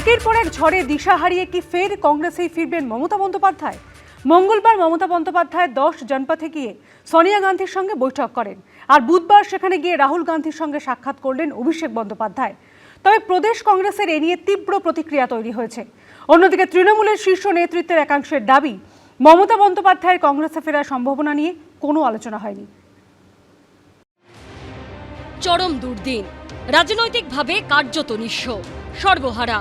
একের পর এক ঝড়ে দিশা হারিয়ে কি ফের কংগ্রেসেই ফিরবেন মমতা বন্দ্যোপাধ্যায়? মঙ্গলবার মমতা বন্দ্যোপাধ্যায় 10 জনপথে গিয়ে সোনিয়া গান্ধীর সঙ্গে বৈঠক করেন, আর বুধবার সেখানে গিয়ে রাহুল গান্ধীর সঙ্গে সাক্ষাৎ করলেন অভিষেক বন্দ্যোপাধ্যায়। তবে প্রদেশ কংগ্রেসের এ নিয়ে তীব্র প্রতিক্রিয়া তৈরি হয়েছে। অন্যদিকে তৃণমূলের শীর্ষ নেতৃত্বের একাংশের দাবি, মমতা বন্দ্যোপাধ্যায়ের কংগ্রেসে ফেরার সম্ভাবনা নিয়ে কোনো আলোচনা হয়নি। চরম দুর্দিন, রাজনৈতিকভাবে কার্যত নিঃস্ব, সর্বহারা,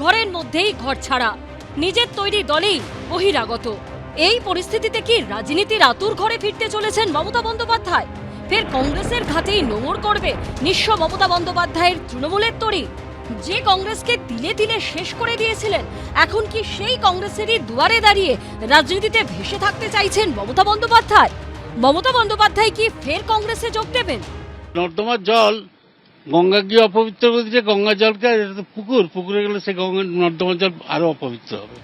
ঘরের মধ্যেই ঘর ছাড়া, নিজের তৈরি দলেই বহিরাগত। এই পরিস্থিতিতে কি রাজনীতির আতুর ঘরে ফিরতে চলেছেন মমতা বন্দ্যোপাধ্যায়? ফের কংগ্রেসের ঘাটেই নোঙর করবে নিঃস্ব মমতা বন্দ্যোপাধ্যায়ের তৃণমূলের তরি? যে কংগ্রেসকে তিলে তিলে শেষ করে দিয়েছিলেন, এখন কি সেই কংগ্রেসেরই দুয়ারে দাঁড়িয়ে রাজনীতিতে ভেসে থাকতে চাইছেন মমতা বন্দ্যোপাধ্যায়? মমতা বন্দ্যোপাধ্যায় কি ফের কংগ্রেসে যোগ দেবেন? নর্দমার জল গঙ্গা গিয়ে অপবিত্র করে দিচ্ছে, গঙ্গা জলকে পুকুরে গেলে সে গঙ্গা নর্দমার জল আরো অপবিত্র হবে।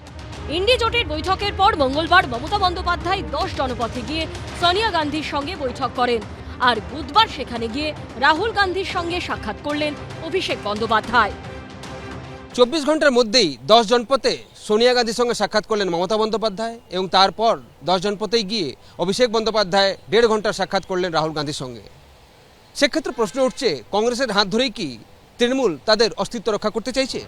ইন্ডি জোটের বৈঠকের পর মঙ্গলবার মমতা বন্দ্যোপাধ্যায় 10 জনপথে গিয়ে সোনিয়া গান্ধীর সঙ্গে বৈঠক করেন, আর বুধবার সেখানে গিয়ে রাহুল গান্ধীর সঙ্গে সাক্ষাৎ করলেন অভিষেক বন্দ্যোপাধ্যায়। 24 ঘন্টার মধ্যেই 10 জনপথে সোনিয়া গান্ধীর সঙ্গে সাক্ষাৎ করলেন মমতা বন্দ্যোপাধ্যায়, এবং তারপর 10 জনপথেই গিয়ে অভিষেক বন্দ্যোপাধ্যায় 1.5 ঘন্টার সাক্ষাৎ করলেন রাহুল গান্ধীর সঙ্গে। সেক্ষেত্রে প্রশ্ন উঠছে, কংগ্রেসের হাত ধরেই কি তৃণমূল তাদের অস্তিত্ব রক্ষা করতে চাইছে?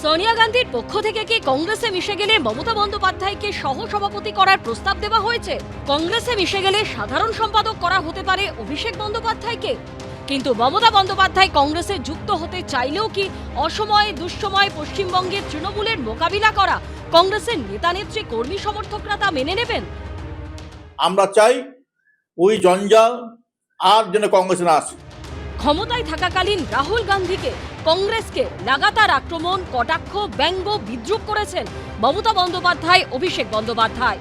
সোনিয়া গান্ধীর পক্ষ থেকে কি কংগ্রেসে মিশে গেলে মমতা বন্দ্যোপাধ্যায়কে সহ সভাপতি করার প্রস্তাব দেওয়া হয়েছে? কংগ্রেসে মিশে গেলে সাধারণ সম্পাদক করা হতে পারে অভিষেক বন্দ্যোপাধ্যায়কে। কিন্তু মমতা বন্দ্যোপাধ্যায় কংগ্রেসে যুক্ত হতে চাইলেও কি অসময়ে দুঃসময়ে পশ্চিমবঙ্গের তৃণমূলের মোকাবিলা করা কংগ্রেসের নেতা নেত্রী কর্মী সমর্থকরা তা মেনে নেবেন? আমরা চাই ওই জঞ্জাল আর যেন কংগ্রেস না আসে। ক্ষমতায় থাকাকালীন রাহুল গান্ধীকে, কংগ্রেসকে লাগাতার আক্রমণ, কটাক্ষ, ব্যঙ্গ, বিদ্রূপ করেছেন মমতা বন্দ্যোপাধ্যায়, অভিষেক বন্দ্যোপাধ্যায়।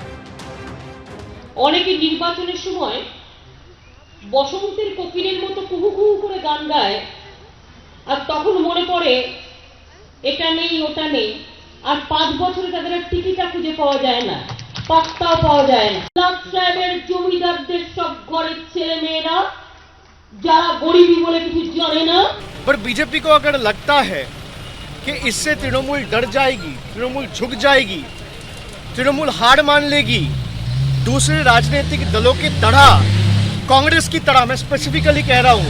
অনেকে নির্বাচনের সময় বসন্তের কোকিলের মতো কুহু কুহু করে গান গায়, আর তখন মনে পড়ে এটা নেই ওটা নেই, আর 5 বছরে তাদের টিকিটা খুঁজে পাওয়া যায় না, পাত্তাও পাওয়া যায় না। লাট সাহেবের জমিদারদের সব ঘরের ছেলে মেয়েরা যারা গরিবী বলে কিছু জানে না। पर बीजेपी को अगर लगता है कि इससे तृणमूल डर जाएगी, तृणमूल झुक जाएगी, तृणमूल हार मान लेगी, दूसरे राजनीतिक दलों की तरह, कांग्रेस की तरह, मैं स्पेसिफिकली कह रहा हूं,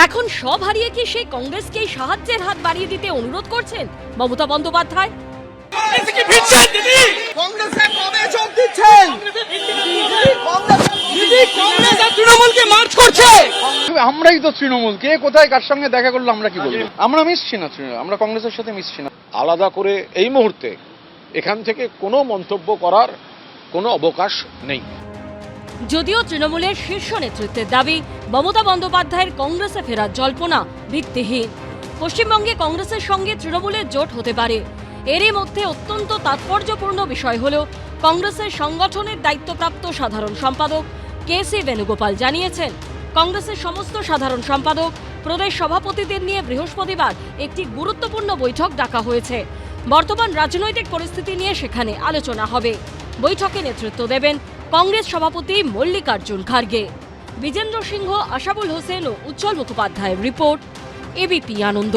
এখন সব হারিয়ে কি সেই কংগ্রেসকেই সাহায্যের হাত বাড়িয়ে দিতে অনুরোধ করছেন মমতা বন্দ্যোপাধ্যায়? আমরাই তো তৃণমূল, কে কোথায় কার সঙ্গে দেখা করলো আমরা কি বলবো? আমরা মিশছি না, আমরা কংগ্রেসের সাথে মিশছি না। আলাদা করে এই মুহূর্তে এখান থেকে কোনো মন্তব্য করার কোনো অবকাশ নেই। যদিও তৃণমূলের শীর্ষ নেতৃত্বের দাবি, মমতা বন্দ্যোপাধ্যায়ের কংগ্রেসে ফেরার জল্পনা ভিত্তিহীন। পশ্চিমবঙ্গে কংগ্রেসের সঙ্গে তৃণমূলের জোট হতে পারে। এরই মধ্যে অত্যন্ত তাৎপর্যপূর্ণ বিষয় হল, কংগ্রেসের সংগঠনের দায়িত্বপ্রাপ্ত সাধারণ সম্পাদক কে.সি. বেণুগোপাল জানিয়েছেন, কংগ্রেসের সমস্ত সাধারণ সম্পাদক, প্রদেশ সভাপতিদের নিয়ে বৃহস্পতিবার একটি গুরুত্বপূর্ণ বৈঠক ডাকা হয়েছে। বর্তমান রাজনৈতিক পরিস্থিতি নিয়ে সেখানে আলোচনা হবে। বৈঠকে নেতৃত্ব দেবেন কংগ্রেস সভাপতি মল্লিকার্জুন খার্গে। বিজেন্দ্র সিংহ, আশাবুল হোসেন ও উজ্জ্বল মুখোপাধ্যায়ের রিপোর্ট, এবিপি আনন্দ।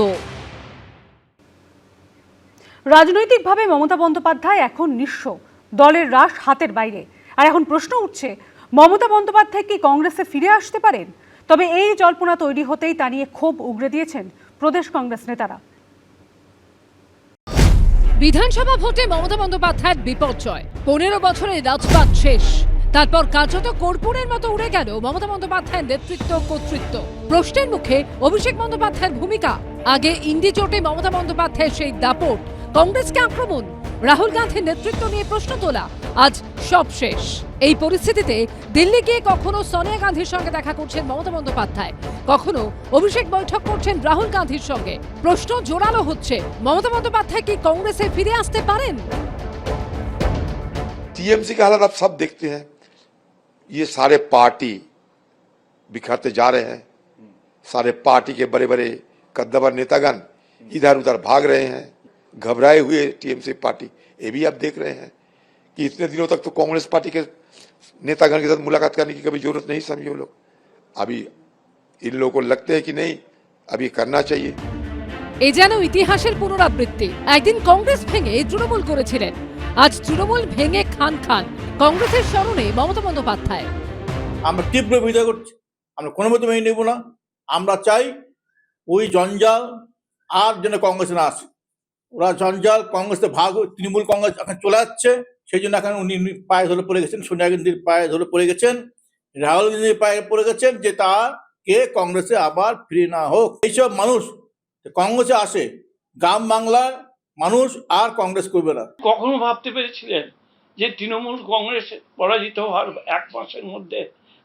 রাজনৈতিকভাবে মমতা বন্দ্যোপাধ্যায় এখন নিঃস্ব, দলের রাশ হাতের বাইরে। আর এখন প্রশ্ন উঠছে, মমতা বন্দ্যোপাধ্যায় কি কংগ্রেসে ফিরে আসতে পারেন? তবে এই জল্পনা তৈরি হতেই তা নিয়ে ক্ষোভ উগরে দিয়েছেন প্রদেশ কংগ্রেস নেতারা। বিধানসভা ভোটে মমতা বন্দ্যোপাধ্যায়ের বিপর্যয়, 15 বছরের রাজপাট শেষ। তারপর কার্যত কর্পূরের মতো উড়ে গেল মমতা বন্দ্যোপাধ্যায়ের নেতৃত্ব, কর্তৃত্ব। প্রশ্নের মুখে অভিষেক বন্দ্যোপাধ্যায়ের ভূমিকা। আগে ইন্ডি জোটে মমতা বন্দ্যোপাধ্যায়ের সেই দাপট, কংগ্রেসকে আক্রমণ, রাহুল গান্ধীর নেতৃত্ব নিয়ে প্রশ্ন তোলা, আজ সব শেষ। এই পরিস্থিতিতে দিল্লি গিয়ে কখনো সোনিয়া গান্ধীর সঙ্গে দেখা করছেন মমতা বন্দ্যোপাধ্যায়, কখনো অভিষেক বৈঠক করছেন রাহুল গান্ধীর সঙ্গে। প্রশ্ন জোরালো হচ্ছে, মমতা বন্দ্যোপাধ্যায় কি কংগ্রেসে ফিরে আসতে পারেন? टीएमसी का हालात आप सब देखते हैं, ये सारे पार्टी बिखरते जा रहे हैं, सारे पार्टी के बड़े बड़े कद्दावर नेतागण इधर उधर भाग रहे हैं, घबराए हुए टीएमसी पार्टी। ये भी आप देख रहे हैं कि इतने दिनों तक तो कांग्रेस पार्टी के नेतागण के साथ मुलाकात करने की कभी जरूरत नहीं समझे वो लोग। अभी इन लोगों को लगते हैं कि नहीं, अभी करना चाहिए। এ যেন ইতিহাসের পুনরাবৃত্তি। একদিন কংগ্রেস ভেঙে তৃণমূল করেছিলেন, আজ তৃণমূল ভেঙে খান খান। কংগ্রেসের স্মরণে মমতা বন্দ্যোপাধ্যায়। আমরা তীব্র বিরোধিতা করছি, আমরা কোনো মতে মেনে নেব না। আমরা চাই ওই জঞ্জাল আর যেন কংগ্রেসে না আসে। ওরা জঞ্জাল কংগ্রেসে ভাগ, তৃণমূল কংগ্রেস এখন চলে যাচ্ছে, সেই জন্য এখন উনি পায়ে ধরে পড়ে গেছেন, সোনিয়া গান্ধীর পায়ে ধরে পড়ে গেছেন, রাহুল গান্ধীর পায়ে পড়ে গেছেন যে তাকে কংগ্রেসে আবার ফিরে না হোক। এইসব মানুষ কংগ্রেসে আসে, গ্রাম বাংলার মানুষ আর কংগ্রেস করবে না। কখনো ভাবতে পেরেছিলেন যে তৃণমূল কংগ্রেস পরাজিত হওয়ার 1 মাসের মধ্যে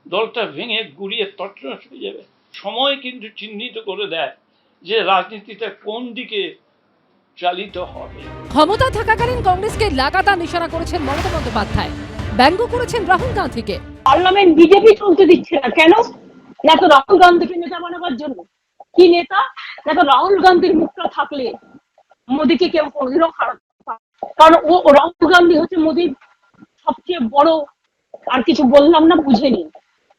দলটা ভেঙে গুড়িয়ে তছনছ হয়ে যাবে? সময় কিন্তু চিহ্নিত করে দেয় যে রাজনীতিটা কোন দিকে চালিত হবে। ক্ষমতা থাকাকালীন কংগ্রেসকে লাগাতার নিশানা করেছেন মমতা বন্দ্যোপাধ্যায়, ব্যঙ্গ করেছেন রাহুল গান্ধীকে। পার্লামেন্ট বিজেপি চলতে দিচ্ছে না কেন? না তো রাহুল গান্ধীকে নেতা বানাবার জন্য। কি নেতা? না তো রাহুল গান্ধীর মুখটা থাকলে মোদীকে কেউ কোনোদিনও হারাতে পারে, কারণ ও রাহুল গান্ধী হচ্ছে মোদীর সবচেয়ে বড়, আর কিছু বললাম না বুঝে নিন,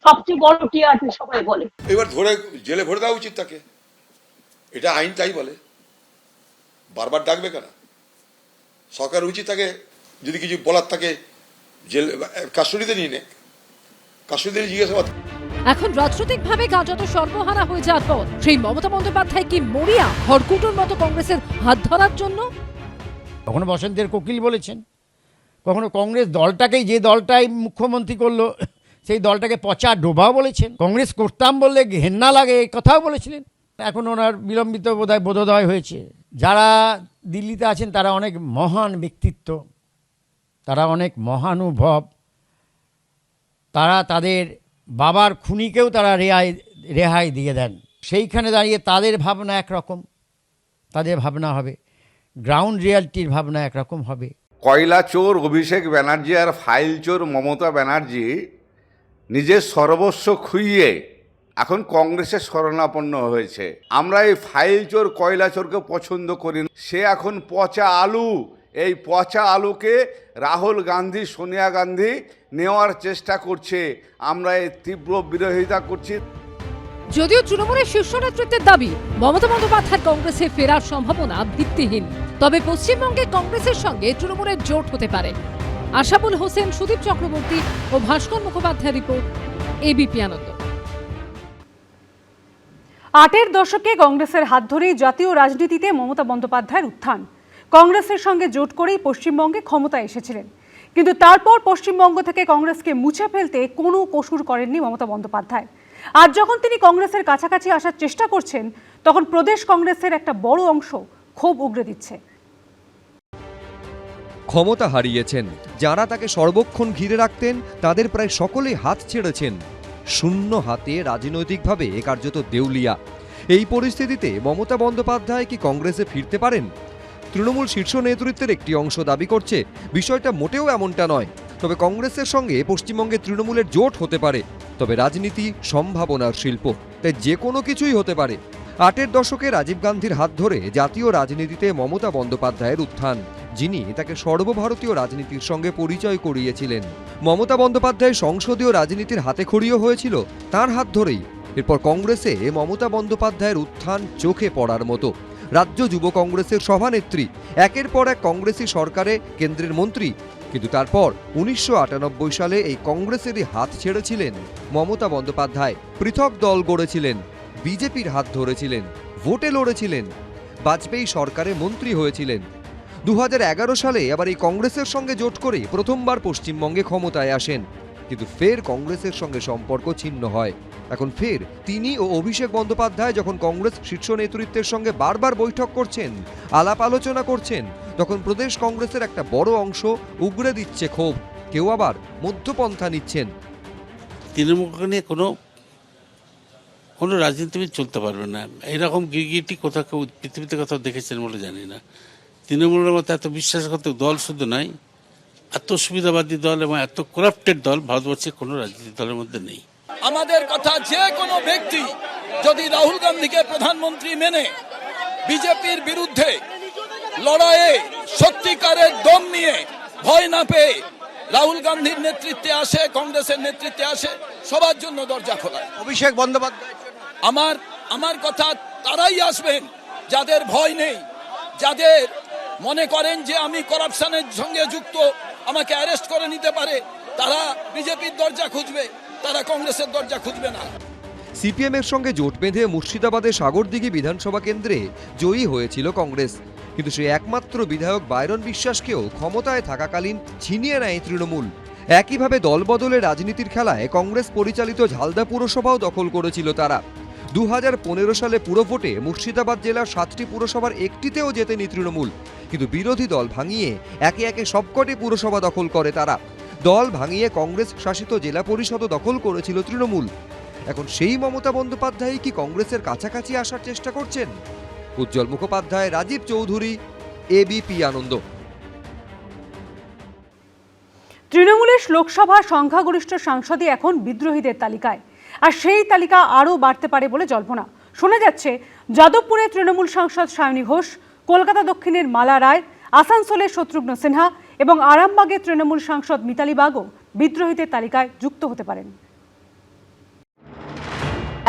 সবচেয়ে বড় টিআরপি সবাই বলে। এবার ধরে জেলে ভরে দেওয়া উচিত তাকে, এটা আইন তাই বলে। বারবার ডাকবে কেন? সরকার উচিত তাকে যদি কিছু বলার থাকে জেল কাস্টডিতে নিয়ে নে, কাস্টডিতে জিজ্ঞাসাবাদ। এখন রাজনৈতিকভাবে কার্যত সর্বহারা হয়ে যাওয়ার পর সেই মমতা বন্দ্যোপাধ্যায় কি মরিয়া খড়কুটোর মতো কংগ্রেসের হাত ধরার জন্য? কখনো বসন্তের কোকিল বলেছেন, কখনো কংগ্রেস দলটাকেই, যে দলটাই মুখ্যমন্ত্রী করলো সেই দলটাকে পচা ডোবাও বলেছেন। কংগ্রেস করতাম বললে ঘেন্না লাগে এই কথাও বলেছিলেন। এখন ওনার বিলম্বিত বোধোদয় হয়েছে। যারা দিল্লিতে আছেন তারা অনেক মহান ব্যক্তিত্ব, তারা অনেক মহানুভব, তারা তাদের বাবার খুনিকেও তারা রেহাই দিয়ে দেন। সেইখানে দাঁড়িয়ে তাদের ভাবনা একরকম, তাদের ভাবনা হবে, গ্রাউন্ড রিয়ালিটির ভাবনা একরকম হবে। কয়লা চোর অভিষেক ব্যানার্জি আর ফাইল চোর মমতা ব্যানার্জি নিজের সর্বস্ব খুইয়ে এখন কংগ্রেসের শরণাপন্ন হয়েছে। আমরা এই ফাইল চোর কয়লা চোরকে পছন্দ করি না। সে এখন পচা আলু, এই পচা আলুকে রাহুল গান্ধী, সোনিয়া গান্ধী নেওয়ার চেষ্টা করছে। আমরা এই তীব্র বিরোধিতা করছি। যদিও তৃণমূলের শীর্ষ নেতৃত্বের দাবি মমতা বন্দ্যোপাধ্যায়ের কংগ্রেসে ফেরার সম্ভাবনা ভিত্তিহীন, তবে পশ্চিমবঙ্গে কংগ্রেসের সঙ্গে তৃণমূলের জোট হতে পারে। আশাবুল হোসেন, সুদীপ চক্রবর্তী ও ভাস্কর মুখোপাধ্যায় রিপোর্ট, এবিপি আনন্দ। 8 দশকে কংগ্রেসের হাত ধরেই জাতীয় রাজনীতিতে মমতা বন্দ্যোপাধ্যায়ের উত্থান। কংগ্রেসের সঙ্গে জোট করেই পশ্চিমবঙ্গে ক্ষমতায় এসেছিলেন, কিন্তু তারপর পশ্চিমবঙ্গ থেকে কংগ্রেসকে মুছে ফেলতে কোনো কসুর করেননি মমতা বন্দ্যোপাধ্যায়। আজ যখন তিনি কংগ্রেসের কাছাকাছি আসার চেষ্টা করছেন, তখন প্রদেশ কংগ্রেসের একটা বড় অংশ ক্ষোভ উগরে দিচ্ছে। ক্ষমতা হারিয়েছেন যারা তাকে সর্বক্ষণ ঘিরে রাখতেন, তাদের প্রায় সকলেই হাত ছেড়েছেন। শূন্য হাতে রাজনৈতিকভাবে কার্যত দেউলিয়া। এই পরিস্থিতিতে মমতা বন্দ্যোপাধ্যায় কি কংগ্রেসে ফিরতে পারেন? তৃণমূল শীর্ষ নেতৃত্বের একটি অংশ দাবি করছে বিষয়টা মোটেও এমনটা নয়। তবে কংগ্রেসের সঙ্গে পশ্চিমবঙ্গে তৃণমূলের জোট হতে পারে। তবে রাজনীতি সম্ভাবনার শিল্প, তাই যে কোনো কিছুই হতে পারে। 8 দশকে রাজীব গান্ধীর হাত ধরে জাতীয় রাজনীতিতে মমতা বন্দ্যোপাধ্যায়ের উত্থান, যিনি তাকে সর্বভারতীয় রাজনীতির সঙ্গে পরিচয় করিয়েছিলেন। মমতা বন্দ্যোপাধ্যায় সংসদীয় রাজনীতির হাতেখড়িও হয়েছিল তার হাত ধরেই। এরপর কংগ্রেসে মমতা বন্দ্যোপাধ্যায়ের উত্থান চোখে পড়ার মতো। রাজ্য যুব কংগ্রেসের সভানেত্রী, একের পর এক কংগ্রেসি সরকারে কেন্দ্রের মন্ত্রী, কিন্তু তারপর 1998 সালে এই কংগ্রেসেরই হাত ছেড়েছিলেন মমতা বন্দ্যোপাধ্যায়। পৃথক দল গড়েছিলেন, বিজেপির হাত ধরেছিলেন, ভোটে লড়েছিলেন, বাজপেয়ী সরকারে মন্ত্রী হয়েছিলেন। 2011 সালে আবার এই কংগ্রেসের সঙ্গে জোট করে প্রথমবার পশ্চিমবঙ্গে ক্ষমতায় আসেন, কিন্তু ফের কংগ্রেসের সঙ্গে সম্পর্ক ছিন্ন হয়। এখন ফের তিনি ও অভিষেক বন্দ্যোপাধ্যায় যখন কংগ্রেস শীর্ষ নেতৃত্বের সঙ্গে বারবার বৈঠক করছেন, আলাপ আলোচনা করছেন, তখন প্রদেশ কংগ্রেসের একটা বড় অংশ উগরে দিচ্ছে ক্ষোভ। কেউ আবার মধ্যপন্থা নিচ্ছেন। তৃণমূলকে নিয়ে কোনো রাজনীতিবিদ চলতে পারবে না। এরকম গিরগিটি কোথাও কেউ পৃথিবীতে কোথাও দেখেছেন বলে জানি না। তৃণমূলের মতো এত বিশ্বাসঘাতক দল শুধু নয়, এত সুবিধাবাদী দল এবং এত করাপ্টেড দল ভারতবর্ষের কোনো রাজনীতি দলের মধ্যে নেই। আমাদের কথা, যে কোনো ব্যক্তি যদি রাহুল গান্ধীকে প্রধানমন্ত্রী মেনে বিজেপির বিরুদ্ধে লড়াইয়ে সত্যিকারের দম নিয়ে ভয় না পেয়ে রাহুল গান্ধীর নেতৃত্বে আসে, কংগ্রেসের নেতৃত্বে আসে, সবার জন্য দরজা খোলা। অভিষেক বন্দ্যোপাধ্যায়, আমার কথা, তারাই আসবেন যাদের ভয় নেই, যাদের মনে করেন যে আমি করাপশনের সঙ্গে যুক্ত, আমাকে অ্যারেস্ট করে নিতে পারে, তারা বিজেপির দরজা খুঁজবে, তারা কংগ্রেসের দরজা খুঁজবে না। সিপিএমের সঙ্গে জোট বেঁধে মুর্শিদাবাদের সাগরদিঘি বিধানসভা কেন্দ্রে জয়ী হয়েছিল কংগ্রেস, কিন্তু সেই একমাত্র বিধায়ক বাইরন বিশ্বাসকেও ক্ষমতায় থাকাকালীন ছিনিয়ে নেয় তৃণমূল। একইভাবে দলবদলে রাজনীতির খেলায় কংগ্রেস পরিচালিত ঝালদা পুরসভাও দখল করেছিল তারা। 2015 সালে পুরভোটে মুর্শিদাবাদ জেলার 7টি পুরসভার একটিতেও জেতেনি তৃণমূল, কিন্তু বিরোধী দল ভাঙিয়ে একে একে সবকটি পুরসভা দখল করে তারা। দল ভাঙিয়ে কংগ্রেস শাসিত জেলা পরিষদও দখল করেছিল তৃণমূল। এখন সেই মমতা বন্দ্যোপাধ্যায় কি কংগ্রেসের কাছাকাছি আসার চেষ্টা করছেন? উজ্জ্বল মুখোপাধ্যায়, রাজীব চৌধুরী, এবিপি আনন্দ। তৃণমূলের লোকসভা সংখ্যাগরিষ্ঠ সাংসদই এখন বিদ্রোহীদের তালিকায়, আর সেই তালিকা আরও বাড়তে পারে বলে জল্পনা। শোনা যাচ্ছে যাদবপুরে তৃণমূল সাংসদ সায়নী ঘোষ, কলকাতা দক্ষিণের মালা রায়, আসানসোলের শত্রুঘ্ন সিনহা এবং আরামবাগের তৃণমূল সাংসদ মিতালি বাগও বিদ্রোহীদের তালিকায় যুক্ত হতে পারেন।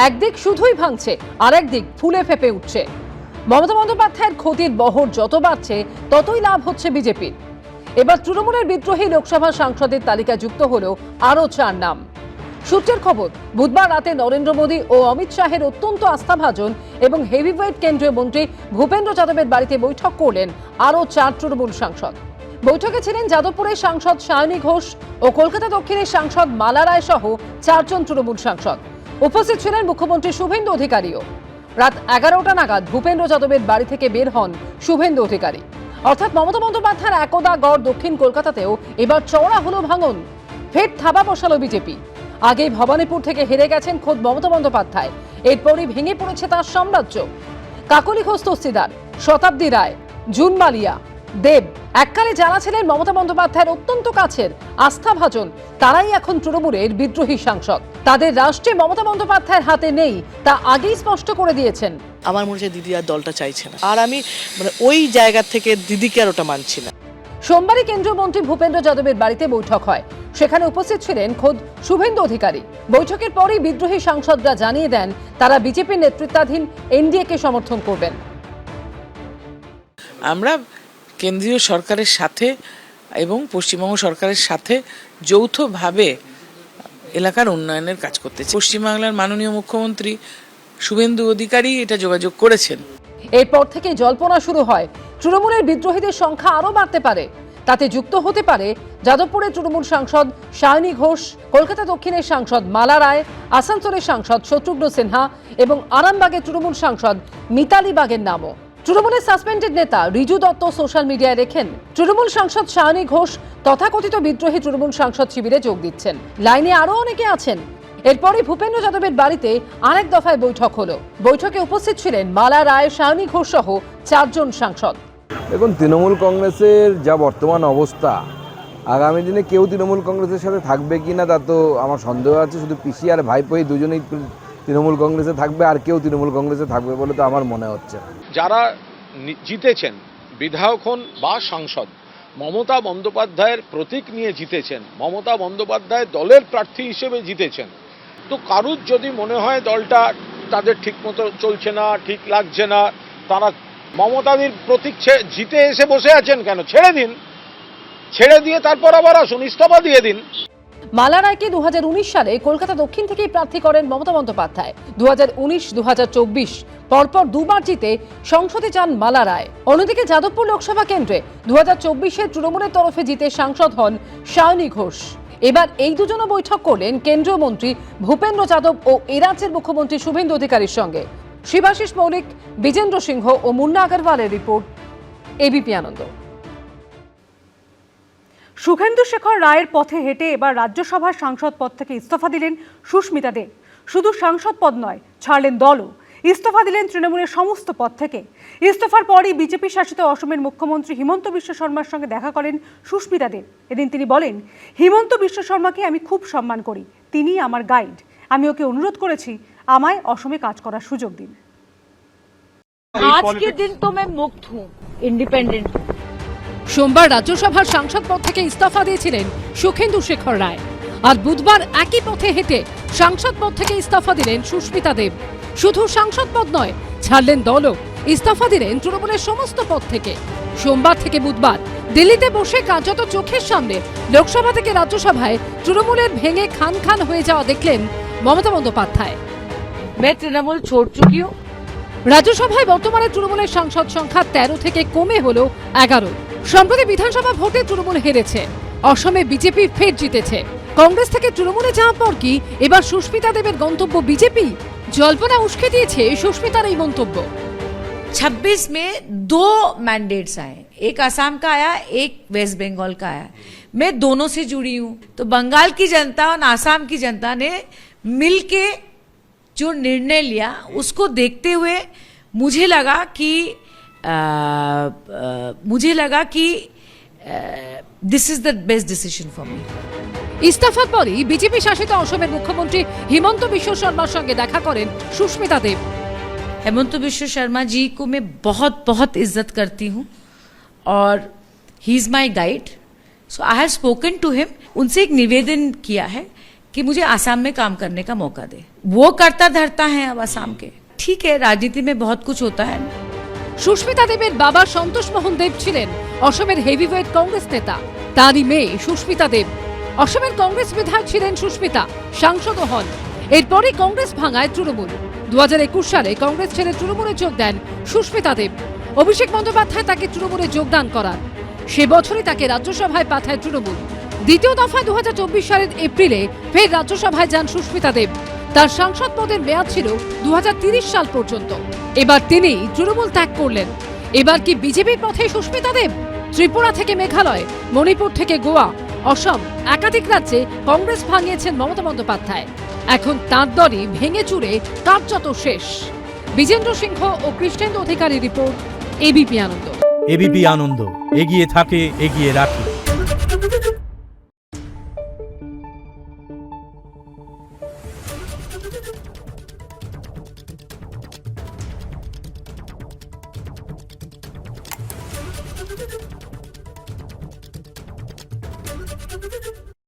একদিক শুধুই ভাঙছে, আর একদিক ফুলে ফেপে উঠছে। মমতা বন্দ্যোপাধ্যায়ের ক্ষতির বহর যত বাড়ছে ততই লাভ হচ্ছে বিজেপির। এবার তৃণমূলের বিদ্রোহী লোকসভা সাংসদের তালিকায় যুক্ত হলো আরও 4 নাম। সূত্রের খবর, বুধবার রাতে নরেন্দ্র মোদী ও অমিত শাহের অত্যন্ত আস্থাভাজন এবং হেভিওয়েট কেন্দ্রীয় মন্ত্রী ভূপেন্দ্র যাদবের বাড়িতে বৈঠক করলেন আরও 4 তৃণমূল সাংসদ। বৈঠকে ছিলেন যাদবপুরের সাংসদ সায়নী ঘোষ ও কলকাতা দক্ষিণের সাংসদ মালা রায় সহ 4 জন তৃণমূল সাংসদ। উপস্থিত ছিলেন মুখ্যমন্ত্রী শুভেন্দু অধিকারীও। রাত 11টা নাগাদ ভূপেন্দ্র যাদবের বাড়ি থেকে বের হন শুভেন্দু অধিকারী। অর্থাৎ মমতা বন্দ্যোপাধ্যায়ের একদা গড় দক্ষিণ কলকাতাতেও এবার চওড়া হলো ভাঙন। ফের থাবা বসালো বিজেপি। আগে ভবানীপুর থেকে হেরে গেছেন খোদ মমতা বন্দ্যোপাধ্যায়, এরপরই ভেঙে পড়েছে তার সাম্রাজ্য। কাকলি ঘোষ দস্তিদার, শতাব্দী রায়, জুন মালিয়া, দেব এককালে যারা ছিলেন মমতা বন্দ্যোপাধ্যায়ের অত্যন্ত কাছের আস্থাভাজন, তারাই এখন তৃণমূলের বিদ্রোহী সাংসদ। তাদের রাষ্ট্রে মমতা বন্দ্যোপাধ্যায়ের হাতে নেই তা আগেই স্পষ্ট করে দিয়েছেন। আমার মনে হচ্ছে দিদি আর দলটা চাইছে না, আর আমি ওই জায়গা থেকে দিদিকে আর ওটা মানছি না। সোমবারই কেন্দ্রীয় মন্ত্রী ভূপেন্দ্র যাদবের বাড়িতে বৈঠক হয়। সেখানে উপস্থিত ছিলেন খোদ শুভেন্দু অধিকারী। বৈঠকের পরই বিদ্রোহী সাংসদরা জানিয়ে দেন তারা বিজেপির নেতৃত্বাধীন এনডিএকে সমর্থন করবেন। আমরা কেন্দ্রীয় সরকারের সাথে এবং পশ্চিমবঙ্গ সরকারের সাথে যৌথভাবে এলাকার উন্নয়নের কাজ করতে চাই। পশ্চিমবাংলার মাননীয় মুখ্যমন্ত্রী শুভেন্দু অধিকারী এটা যোগাযোগ করেছেন। এরপর থেকে জল্পনা শুরু হয় তৃণমূলের বিদ্রোহীদের সংখ্যা আরও বাড়তে পারে। তাতে যুক্ত হতে পারে যাদবপুরের তৃণমূল সাংসদ সায়নী ঘোষ, কলকাতা দক্ষিণের সাংসদ মালা রায়, আসানসোলের সাংসদ শত্রুঘ্ন সিনহা এবং আরামবাগের তৃণমূল সাংসদ মিতালি বাগের নামও। তৃণমূলের সাসপেন্ডেড নেতা রিজু দত্ত সোশ্যাল মিডিয়ায় লেখেন, তৃণমূল সাংসদ সায়নী ঘোষ তথাকথিত বিদ্রোহী তৃণমূল সাংসদ শিবিরে যোগ দিচ্ছেন। লাইনে আরও অনেকে আছেন। এরপরই ভূপেন্দ্র যাদবের বাড়িতে আরেক দফায় বৈঠক হলো। বৈঠকে উপস্থিত ছিলেন মালা রায়, সায়নী ঘোষ সহ 4 জন সাংসদ। দেখুন, তৃণমূল কংগ্রেসের যা বর্তমান অবস্থা, আগামী দিনে কেউ তৃণমূল কংগ্রেসের সাথে থাকবে কি না তা তো আমার সন্দেহ আছে। শুধু পিসি আর ভাইপোই দুজনেই তৃণমূল কংগ্রেসে থাকবে, আর কেউ তৃণমূল কংগ্রেসে থাকবে বলে তো আমার মনে হচ্ছে। যারা জিতেছেন বিধায়ক হন বা সাংসদ, মমতা বন্দ্যোপাধ্যায়ের প্রতীক নিয়ে জিতেছেন, মমতা বন্দ্যোপাধ্যায় দলের প্রার্থী হিসেবে জিতেছেন। তো কারুর যদি মনে হয় দলটা তাদের ঠিক মতো চলছে না, ঠিক লাগছে না, তারা মমতাদির প্রতীক জিতে এসে বসে আছেন কেন? ছেড়ে দিন, ছেড়ে দিয়ে তারপর আবার আসুন, ইস্তফা দিয়ে দিন। মালা রায়কে 2019 সালে কলকাতা দক্ষিণ থেকেই প্রার্থী করেন মমতা বন্দ্যোপাধ্যায়। 2019-2024 পরপর দুবার জিতে সংসদে যান মালা রায়। অন্যদিকে যাদবপুর লোকসভা কেন্দ্রে 2024-এ তৃণমূলের তরফে জিতে সাংসদ হন সায়নী ঘোষ। এবার এই দুজনও বৈঠক করলেন কেন্দ্রীয় মন্ত্রী ভূপেন্দ্র যাদব ও এ রাজ্যের মুখ্যমন্ত্রী শুভেন্দু অধিকারীর সঙ্গে। শিবাশিস মৌলিক, বিজেন্দ্র সিংহ ও মুন্না আগরওয়ালের রিপোর্ট, এবিপি আনন্দ। সুখেন্দু শেখর রায়ের পথে হেঁটে এবার রাজ্যসভার সাংসদ পদ থেকে ইস্তফা দিলেন সুস্মিতা দেব। শুধু সাংসদ পদ নয়, ছাড়লেন দলও। ইস্তফা দিলেন তৃণমূলের সমস্ত পদ থেকে। ইস্তফার পরই বিজেপি শাসিত অসমের মুখ্যমন্ত্রী হিমন্ত বিশ্ব শর্মার সঙ্গে দেখা করেন সুস্মিতা দেব। এদিন তিনি বলেন, হিমন্ত বিশ্ব শর্মাকে আমি খুব সম্মান করি, তিনি আমার গাইড। আমি ওকে অনুরোধ করেছি আমায় অসমে কাজ করার সুযোগ দিন। আজকের দিন তো मैं मुक्त हूं, इंडिपेंडेंट। সোমবার রাজ্যসভার সাংসদ পদ থেকে ইস্তফা দিয়েছিলেন সুখেন্দু শেখর রায়। আর বুধবার একই পথে হেঁটে সাংসদ পদ থেকে ইস্তফা দিলেন সুস্মিতা দেব। শুধু সাংসদ পদ নয়, ছাড়লেন দলও। ইস্তফা দিলেন তৃণমূলের সমস্ত পদ থেকে। সোমবার থেকে বুধবার দিল্লিতে বসে কার্যত চোখের সামনে লোকসভা থেকে রাজ্যসভায় তৃণমূলের ভেঙে খান খান হয়ে যাওয়া দেখলেন মমতা বন্দ্যোপাধ্যায়। मैं तृणमूल छोड़ चुकी हूँ। রাজ্যসভায় বর্তমানে তৃণমূলের সাংসদ সংখ্যা 13 থেকে কমে হলো 11। সম্প্রতি বিধানসভা ভোটে তৃণমূল হেরেছে, অসমে বিজেপি ফের জিতেছে। কংগ্রেস থেকে তৃণমূলে যাওয়ার পর কি এবার সুস্মিতা দেবের গন্তব্য বিজেপি? জল্পনা উস্কে দিয়েছে সুস্মিতার এই মন্তব্য। 26 में 2 मैंडेट्स आए, एक असम का आया, एक वेस्ट बंगाल का आया। मैं दोनों से जुड़ी हूं, तो बंगाल की जनता और असम की जनता ने मिलके जो निर्णय लिया उसको देखते हुए मुझे लगा कि this is the best decision for me. ইস্তফার পরই বিজেপি শাসিত অসমের মুখ্যমন্ত্রী হিমন্ত বিশ্ব শর্মার সঙ্গে দেখা করেন সুস্মিতা দেব। हेमंत बिश्व शर्मा जी को मैं बहुत बहुत इज्जत करती हूँ और he is my guide, so I have spoken to him. उनसे एक निवेदन किया है कि मुझे आसाम में काम करने का मौका दे। वो करता धरता है अब आसाम के, ठीक है, राजनीति में बहुत कुछ होता है। সুস্মিতা দেবের বাবা সন্তোষ মোহন দেব ছিলেন অসমের হেভিওয়েট কংগ্রেস নেতা, তারই মেয়ে সুস্মিতা দেব। অসমের কংগ্রেস বিধায়ক ছিলেন সুস্মিতা, সাংসদও হন। এরপরই কংগ্রেস ভাঙায় তৃণমূল। 2021 সালে কংগ্রেস ছেড়ে তৃণমূলে যোগ দেন সুস্মিতা দেব। অভিষেক বন্দ্যোপাধ্যায় তাকে তৃণমূলে যোগদান করান, সে বছরই তাকে রাজ্যসভায় পাঠায় তৃণমূল। দ্বিতীয় দফায় 2024 সালের এপ্রিলে ফের রাজ্যসভায় যান সুস্মিতা দেব। তার সাংসদ পদের মেয়াদ ছিল 2030 সাল পর্যন্ত। এবার তিনি তৃণমূল ত্যাগ করলেন। এবার কি বিজেপির পথে সুস্মিতা দেব? ত্রিপুরা থেকে মেঘালয়, মণিপুর থেকে গোয়া, অসম, একাধিক রাজ্যে কংগ্রেস ভাঙিয়েছেন মমতা বন্দ্যোপাধ্যায়। এখন তাঁর দলই ভেঙে চুরে কার্যত শেষ। বিজেন্দ্র সিংহ ও কৃষ্ণেন্দু অধিকারীর রিপোর্ট, এবিপি আনন্দ। এবিপি আনন্দ, এগিয়ে থাকে, এগিয়ে রাখে।